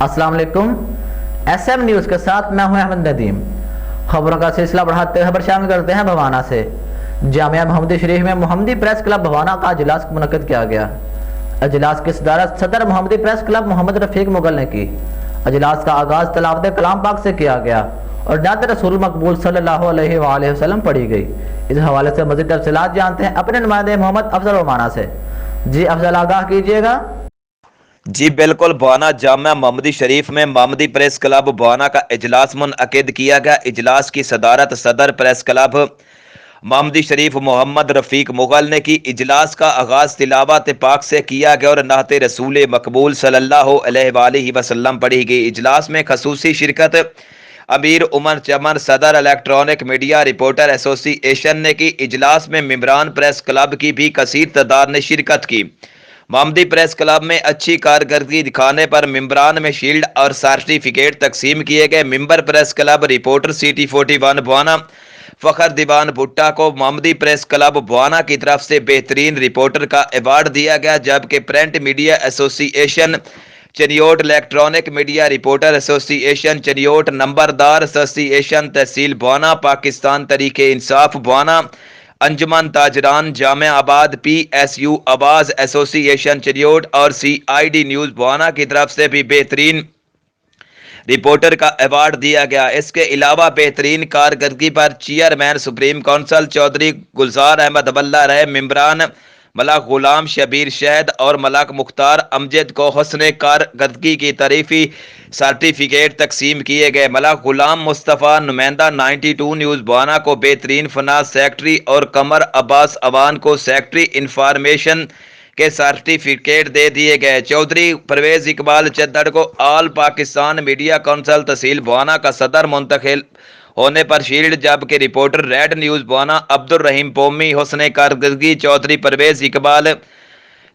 अस्सलाम वालेकुम। SM news के साथ मैं हूं अहमद नदीम। खबरों का सिलसिला बढ़ाते हुए खबर शामिल करते हैं भवाना से। जामिया मोहम्मदी शरीफ में मोहम्मदी प्रेस क्लब भवाना का इजलास मुनक्किद किया गया। इजलास की सदारत सदर मोहम्मदी प्रेस क्लब मोहम्मद रफीक मुगल ने की। इजलास का आगाज तिलावत कलाम पाक से किया गया और नात रसूल मकबूल सल्लल्लाहु अलैहि वसल्लम पढ़ी गई। इस हवाले से मज़ीद तफसीलात जानते हैं अपने नुमाइंदे मोहम्मद अफजल ओमाना से। जी अफजल, आगाह कीजिएगा। जी बिल्कुल, भवाना जामिया मोहम्मदी शरीफ में मोहम्मदी प्रेस क्लब भवाना का इजलास मुनअकिद किया गया। इजलास की सदारत सदर प्रेस क्लब मोहम्मदी शरीफ मोहम्मद रफीक मुगल ने की। इजलास का आगाज तिलावत पाक से किया गया और नात रसूल मकबूल सल्लल्लाहु अलैहि वसल्लम पढ़ी गई। इजलास में खसूसी शिरकत अमीर उमर चमन सदर इलेक्ट्रॉनिक मीडिया रिपोर्टर एसोसिएशन ने की। इजलास में मेंबरान प्रेस क्लब की भी कसीर तादाद ने शिरकत की। मोहम्मदी प्रेस क्लब में अच्छी कारकर्दगी दिखाने पर मेंबरान में शील्ड और सर्टिफिकेट तकसीम किए गए। Member press club reporter city 41 Bhawana Fakhar Diwan Bhutta को मोहम्मदी प्रेस क्लब भवाना की तरफ से बेहतरीन रिपोर्टर का अवार्ड दिया गया, जबकि print media association Chiniot, electronic media reporter association Chiniot, नंबरदार एसोसिएशन तहसील भवाना, पाकिस्तान तरीके इंसाफ भवाना, अंजुमन ताजरान जामिया आबाद, PSU आवाज एसोसिएशन चनियोट और CID न्यूज़ भवाना की तरफ से भी बेहतरीन रिपोर्टर का अवार्ड दिया गया। इसके अलावा बेहतरीन कारकर्दगी पर चेयरमैन सुप्रीम काउंसिल चौधरी गुलजार अहमद अब्दुल्ला रहे। मेंबरान मलक गुलाम शबीर शहद और मलक मुख्तार अमजद को हुस्न कारकर्दगी की तारीफी सर्टिफिकेट तकसीम किए गए। मलक गुलाम मुस्तफ़ा नुमाइंदा 92 न्यूज़ भवाना को बेहतरीन फनाज सेक्रेटरी और कमर अब्बास अवान को सेक्रेटरी इंफॉर्मेशन के सर्टिफिकेट दे दिए गए। चौधरी परवेज इकबाल चद्दड़ को ऑल पाकिस्तान मीडिया काउंसिल तहसील भवाना का सदर मुंतखब होने पर शील्ड, जबकि reporter red news Bhawana Abdul Rahim Pomi हुस्न कारकर्दगी चौधरी परवेज इकबाल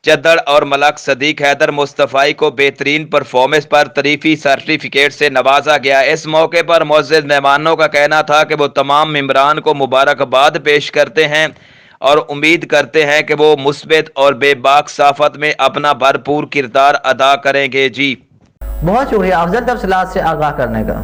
चद्दड़ और मलक सदीक हैदर मुस्तफ़ाई को बेहतरीन परफॉर्मेंस पर तारीफी सर्टिफिकेट से नवाजा गया। इस मौके पर मौजूद मेहमानों का कहना था कि वो तमाम मेंबरान को मुबारकबाद पेश करते हैं और उम्मीद करते हैं कि वो मुस्बित और बेबाक साफत में अपना भरपूर किरदार अदा करेंगे। जी बहुत शुक्रिया अफजल तफसीलात से आगाह करने का।